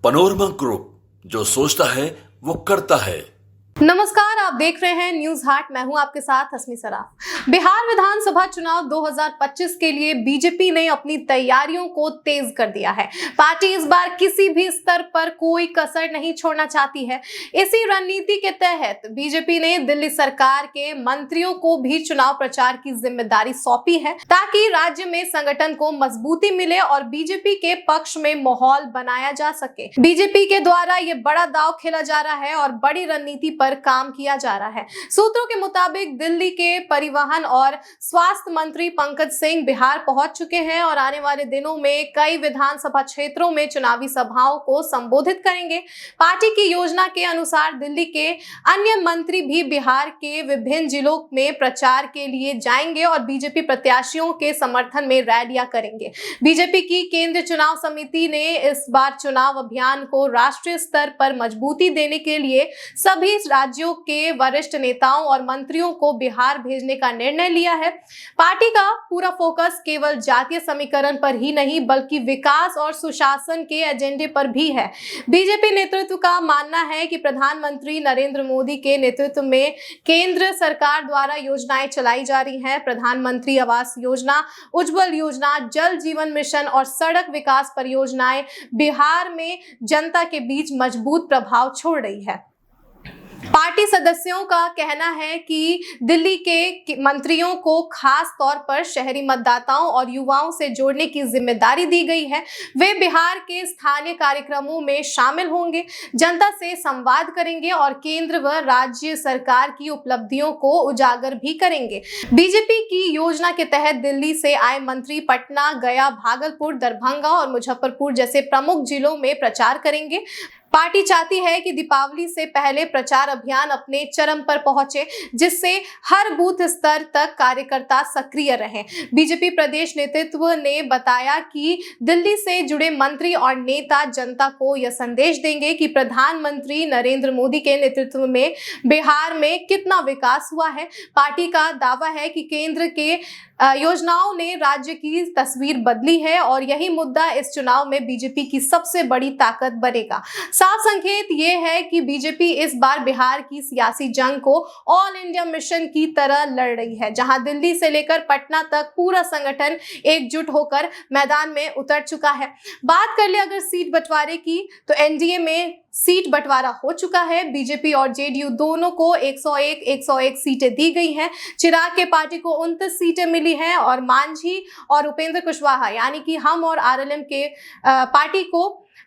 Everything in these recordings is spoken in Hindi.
पनोरमा ग्रुप, जो सोचता है वो करता है। नमस्कार, आप देख रहे हैं न्यूज हाट। मैं हूं आपके साथ हस्मी सराफ। बिहार विधानसभा चुनाव 2025 के लिए बीजेपी ने अपनी तैयारियों को तेज कर दिया है। पार्टी इस बार किसी भी स्तर पर कोई कसर नहीं छोड़ना चाहती है। इसी रणनीति के तहत बीजेपी ने दिल्ली सरकार के मंत्रियों को भी चुनाव प्रचार की जिम्मेदारी सौंपी है, ताकि राज्य में संगठन को मजबूती मिले और बीजेपी के पक्ष में माहौल बनाया जा सके। बीजेपी के द्वारा ये बड़ा दांव खेला जा रहा है और बड़ी रणनीति पर काम किया जा रहा है। सूत्रों के मुताबिक दिल्ली के परिवहन और स्वास्थ्य मंत्री पंकज सिंह बिहार पहुंच चुके हैं और आने वाले दिनों में कई विधानसभा क्षेत्रों में चुनावी सभाओं को संबोधित करेंगे। पार्टी की योजना के अनुसार दिल्ली के अन्य मंत्री भी बिहार के विभिन्न जिलों में प्रचार के लिए जाएंगे और बीजेपी प्रत्याशियों के समर्थन में रैलियां करेंगे। बीजेपी की केंद्रीय चुनाव समिति ने इस बार चुनाव अभियान को राष्ट्रीय स्तर पर मजबूती देने के लिए सभी राज्यों के वरिष्ठ नेताओं और मंत्रियों को बिहार भेजने का निर्णय लिया है। पार्टी का पूरा फोकस केवल जातीय समीकरण पर ही नहीं, बल्कि विकास और सुशासन के एजेंडे पर भी है। बीजेपी नेतृत्व का मानना है कि प्रधानमंत्री नरेंद्र मोदी के नेतृत्व में केंद्र सरकार द्वारा योजनाएं चलाई जा रही हैं। प्रधानमंत्री आवास योजना, उज्ज्वल योजना, जल जीवन मिशन और सड़क विकास परियोजनाएं बिहार में जनता के बीच मजबूत प्रभाव छोड़ रही है। पार्टी सदस्यों का कहना है कि दिल्ली के मंत्रियों को खास तौर पर शहरी मतदाताओं और युवाओं से जोड़ने की जिम्मेदारी दी गई है। वे बिहार के स्थानीय कार्यक्रमों में शामिल होंगे, जनता से संवाद करेंगे और केंद्र व राज्य सरकार की उपलब्धियों को उजागर भी करेंगे। बीजेपी की योजना के तहत दिल्ली से आए मंत्री पटना, गया, भागलपुर, दरभंगा और मुजफ्फरपुर जैसे प्रमुख जिलों में प्रचार करेंगे। पार्टी चाहती है कि दीपावली से पहले प्रचार अभियान अपने चरम पर पहुंचे, जिससे हर बूथ स्तर तक कार्यकर्ता सक्रिय रहें। बीजेपी प्रदेश नेतृत्व ने बताया कि दिल्ली से जुड़े मंत्री और नेता जनता को यह संदेश देंगे कि प्रधानमंत्री नरेंद्र मोदी के नेतृत्व में बिहार में कितना विकास हुआ है। पार्टी का दावा है कि केंद्र के योजनाओं ने राज्य की तस्वीर बदली है और यही मुद्दा इस चुनाव में बीजेपी की सबसे बड़ी ताकत बनेगा। साफ संकेत ये है कि बीजेपी इस बार बिहार की सियासी जंग को ऑल इंडिया मिशन की तरह लड़ रही है, जहां दिल्ली से लेकर पटना तक पूरा संगठन एकजुट होकर मैदान में उतर चुका है। बात कर ले अगर सीट बंटवारे की, तो एनडीए में सीट बंटवारा हो चुका है। बीजेपी और जेडीयू दोनों को 101 सीटें दी गई हैं। चिराग के पार्टी को 29 सीटें मिली हैं और मांझी और उपेंद्र कुशवाहा यानी कि हम और आरएलएम के पार्टी को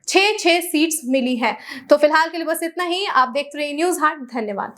6 सीट्स मिली हैं। तो फिलहाल के लिए बस इतना ही। आप देखते रहिए न्यूज हाट। धन्यवाद।